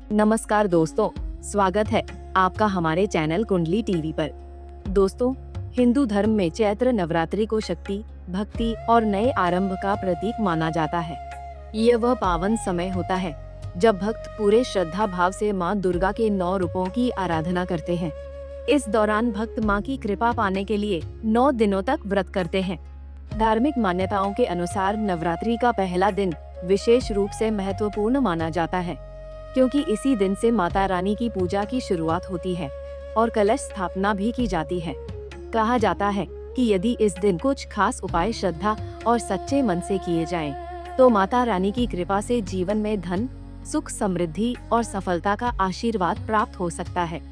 नमस्कार दोस्तों, स्वागत है आपका हमारे चैनल कुंडली टीवी पर। दोस्तों, हिंदू धर्म में चैत्र नवरात्रि को शक्ति, भक्ति और नए आरंभ का प्रतीक माना जाता है। यह वह पावन समय होता है जब भक्त पूरे श्रद्धा भाव से मां दुर्गा के 9 रूपों की आराधना करते हैं। इस दौरान भक्त मां की कृपा पाने के लिए 9 दिनों तक व्रत करते हैं। धार्मिक मान्यताओं के अनुसार नवरात्रि का पहला दिन विशेष रूप से महत्वपूर्ण माना जाता है, क्योंकि इसी दिन से माता रानी की पूजा की शुरुआत होती है और कलश स्थापना भी की जाती है। कहा जाता है कि यदि इस दिन कुछ खास उपाय श्रद्धा और सच्चे मन से किए जाएं, तो माता रानी की कृपा से जीवन में धन, सुख, समृद्धि और सफलता का आशीर्वाद प्राप्त हो सकता है।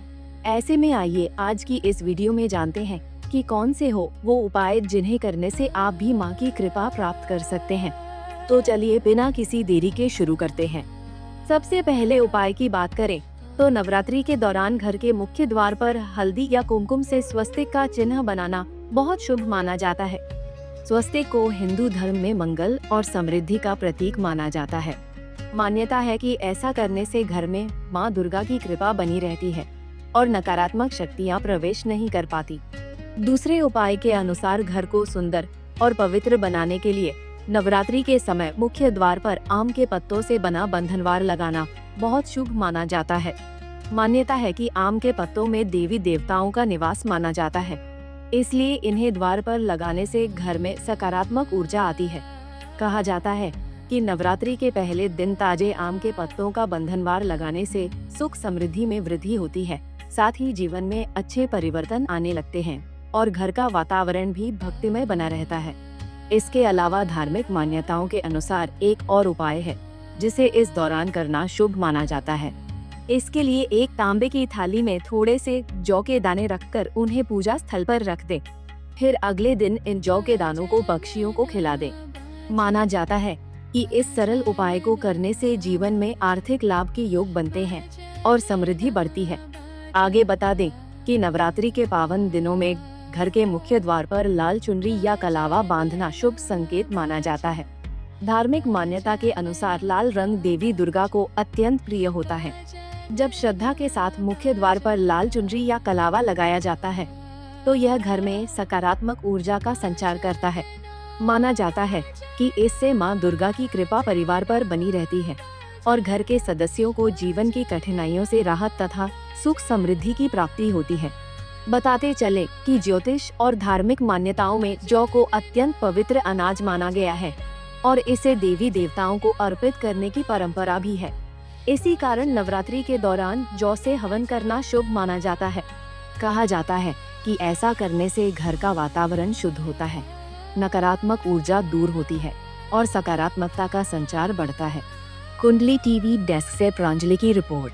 ऐसे में आइए आज की इस वीडियो में जानते हैं कि कौन से हो वो उपाय जिन्हें करने से आप भी माँ की कृपा प्राप्त कर सकते हैं। तो चलिए बिना किसी देरी के शुरू करते हैं। सबसे पहले उपाय की बात करें तो नवरात्रि के दौरान घर के मुख्य द्वार पर हल्दी या कुमकुम से स्वस्तिक का चिन्ह बनाना बहुत शुभ माना जाता है। स्वस्तिक को हिंदू धर्म में मंगल और समृद्धि का प्रतीक माना जाता है। मान्यता है कि ऐसा करने से घर में माँ दुर्गा की कृपा बनी रहती है और नकारात्मक शक्तियाँ प्रवेश नहीं कर पाती। दूसरे उपाय के अनुसार घर को सुंदर और पवित्र बनाने के लिए नवरात्रि के समय मुख्य द्वार पर आम के पत्तों से बना बंधनवार लगाना बहुत शुभ माना जाता है। मान्यता है कि आम के पत्तों में देवी देवताओं का निवास माना जाता है, इसलिए इन्हें द्वार पर लगाने से घर में सकारात्मक ऊर्जा आती है। कहा जाता है कि नवरात्रि के पहले दिन ताजे आम के पत्तों का बंधनवार लगाने से सुख समृद्धि में वृद्धि होती है, साथ ही जीवन में अच्छे परिवर्तन आने लगते हैं और घर का वातावरण भी भक्तिमय बना रहता है। इसके अलावा धार्मिक मान्यताओं के अनुसार एक और उपाय है जिसे इस दौरान करना शुभ माना जाता है। इसके लिए एक तांबे की थाली में थोड़े से जौ के दाने रखकर उन्हें पूजा स्थल पर रख दें। फिर अगले दिन इन जौ के दानों को पक्षियों को खिला दें। माना जाता है कि इस सरल उपाय को करने से जीवन में आर्थिक लाभ के योग बनते हैं और समृद्धि बढ़ती है। आगे बता दें कि नवरात्रि के पावन दिनों में घर के मुख्य द्वार पर लाल चुनरी या कलावा बांधना शुभ संकेत माना जाता है। धार्मिक मान्यता के अनुसार लाल रंग देवी दुर्गा को अत्यंत प्रिय होता है। जब श्रद्धा के साथ मुख्य द्वार पर लाल चुनरी या कलावा लगाया जाता है, तो यह घर में सकारात्मक ऊर्जा का संचार करता है। माना जाता है कि इससे मां दुर्गा की कृपा परिवार पर बनी रहती है और घर के सदस्यों को जीवन की कठिनाइयों से राहत तथा सुख समृद्धि की प्राप्ति होती है। बताते चले कि ज्योतिष और धार्मिक मान्यताओं में जौ को अत्यंत पवित्र अनाज माना गया है और इसे देवी देवताओं को अर्पित करने की परंपरा भी है। इसी कारण नवरात्रि के दौरान जौ से हवन करना शुभ माना जाता है। कहा जाता है कि ऐसा करने से घर का वातावरण शुद्ध होता है, नकारात्मक ऊर्जा दूर होती है और सकारात्मकता का संचार बढ़ता है। कुंडली टीवी डेस्क से प्रांजलि की रिपोर्ट।